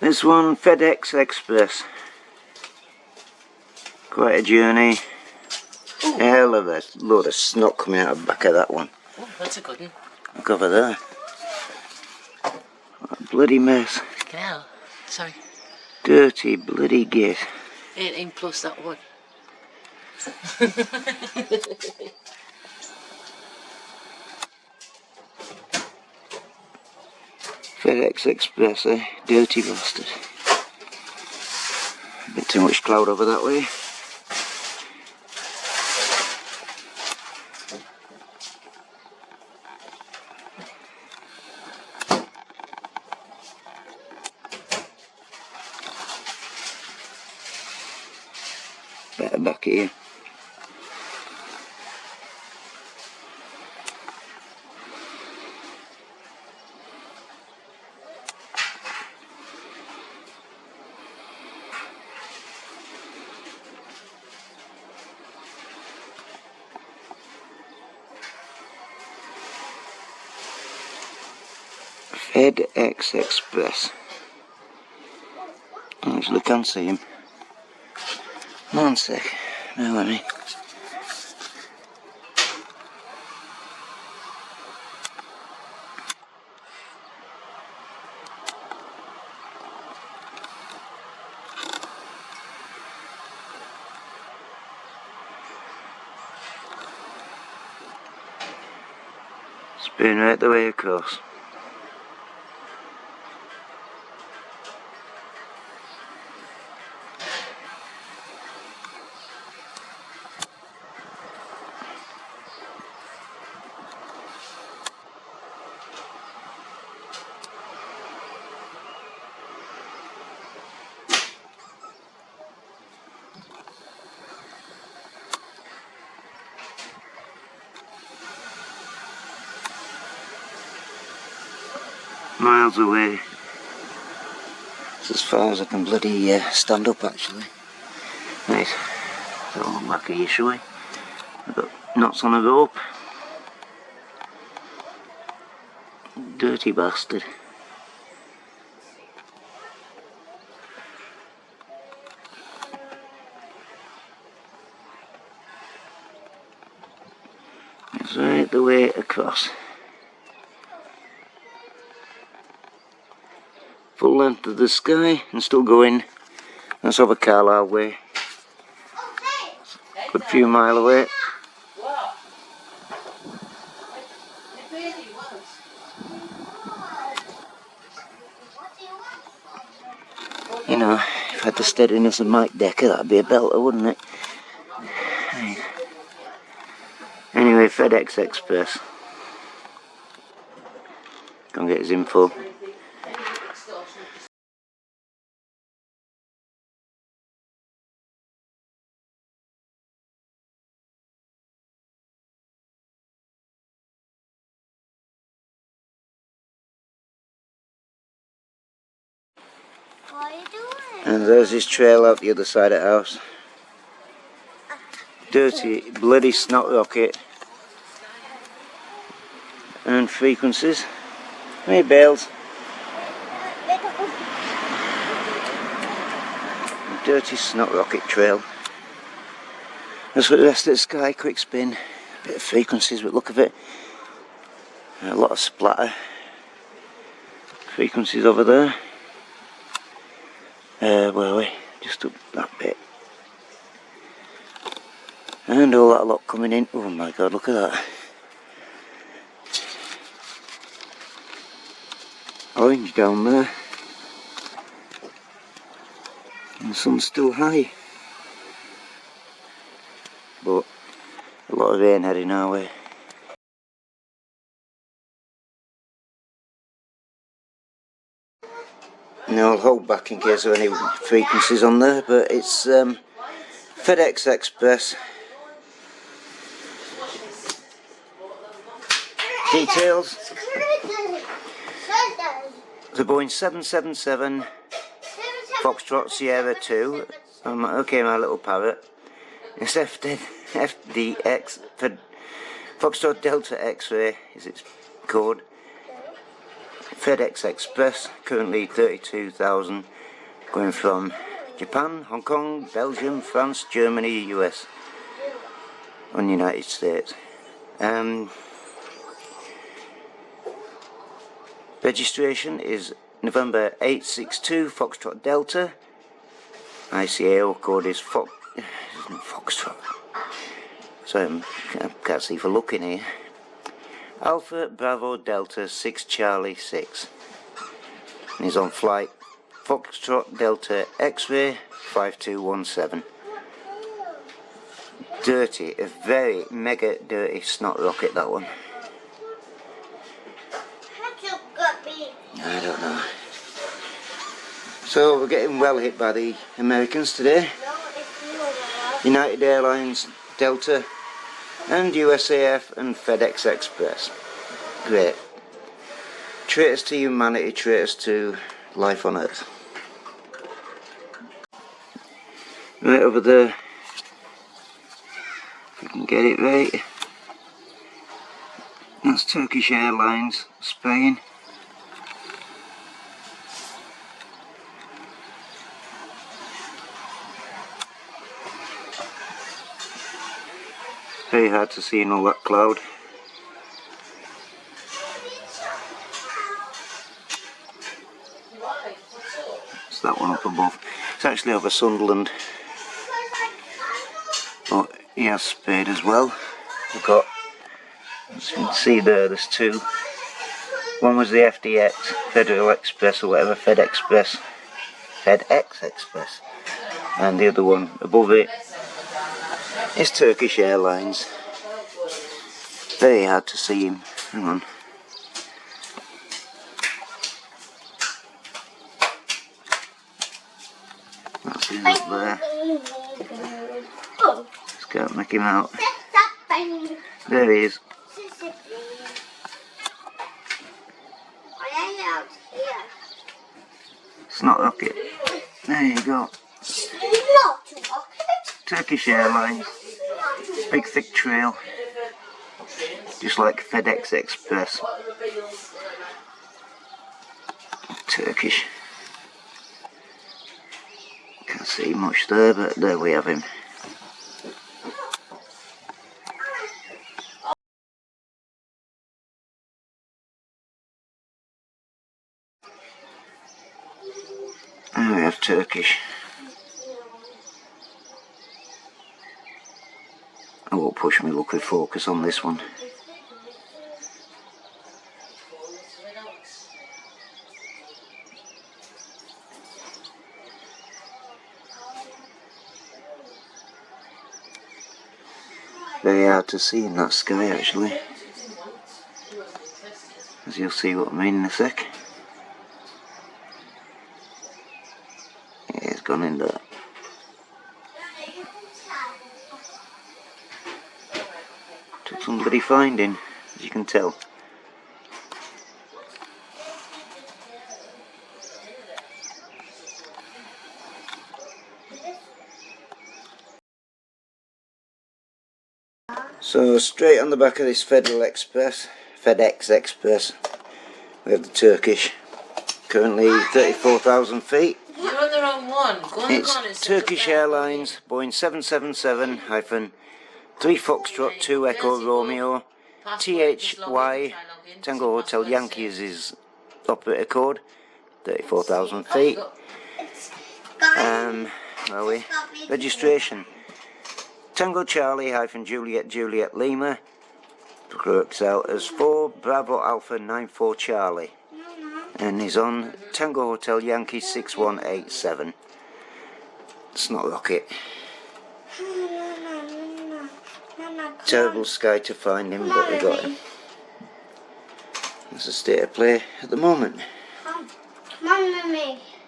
This one, FedEx Express. Quite a journey. Ooh. Hell of a load of snot coming out of the back of that one. Oh, that's a good one. Look over there. What a bloody mess. Hell, sorry. Dirty bloody git. 18 plus that one. FedEx Express, eh? Dirty bastard. A bit too much cloud over that way. Better back here. FedEx Express. I actually can't see him. One sec. Bear with me. Spin right the way across. Miles away. It's as far as I can bloody stand up actually. Right, don't look like a issue. I've got knots on a rope. Dirty bastard. It's right the way across. Full length of the sky and still going. That's over Carlisle way. Good few mile away. You know, if I had the steadiness of Mike Decker, that'd be a belter, wouldn't it? Anyway, FedEx Express. Go and get his info. What are you doing? And there's his trail out the other side of the house. Dirty, bloody snot rocket. And frequencies. How many bales? Dirty snot rocket trail. That's what the rest of the sky, quick spin. A bit of frequencies, but look of it. A lot of splatter. Frequencies over there. Where are we? Just up that bit. And all that lot coming in. Oh my god, look at that. Orange down there. And the sun's still high. But a lot of rain heading our way. Now I'll hold back in case there are any frequencies on there, but it's FedEx Express. Details. The Boeing 777 Foxtrot Sierra 2. Okay, my little parrot. It's FDX for Foxtrot Delta X-ray is its code. FedEx Express, currently 32,000, going from Japan, Hong Kong, Belgium, France, Germany, US, and United States. Registration is November 862 Foxtrot Delta. ICAO code is Foxtrot. Sorry, I can't see for looking here. Alpha Bravo Delta 6 Charlie 6. And he's on flight Foxtrot Delta X-ray 5217. Dirty, a very mega dirty snot rocket, that one. I don't know. So we're getting well hit by the Americans today. United Airlines, Delta, and USAF and FedEx Express. Great. Traitors to humanity, traitors to life on Earth. Right over there, if you can get it right, that's Turkish Airlines, Spain. Very hard to see in all that cloud. It's that one up above. It's actually over Sunderland. But he has spade as well. We've got, as you can see there, there's two. One was the FDX, Federal Express or whatever, FedEx Express. And the other one above it is Turkish Airlines. Very hard to see him. Hang on. That's him up there. Just can't make him out. There he is. Snot rocket. There you go. Turkish Airlines. Big thick trail. Just like FedEx Express. Turkish. Can't see much there, but there we have him. There we have Turkish. I won't push my luck with focus on this one. Very hard to see in that sky actually, as you'll see what I mean in a sec. Yeah, it's gone in there. Took some bloody finding, as you can tell. So straight on the back of this FedEx Express, we have the Turkish, currently 34,000 feet. You're on the wrong one. Go on It's Turkish Airlines, Boeing 777-3 Foxtrot 2 Echo Romeo, THY, Tango Hotel Yankees is operator code, 34,000 feet. Where are we? Registration. Tango Charlie Juliet Lima, works out as 4 Bravo Alpha 94 Charlie, and he's on Tango Hotel Yankee 6187. Snot rocket. Terrible sky to find him, but we got him. That's the state of play at the moment. Mummy.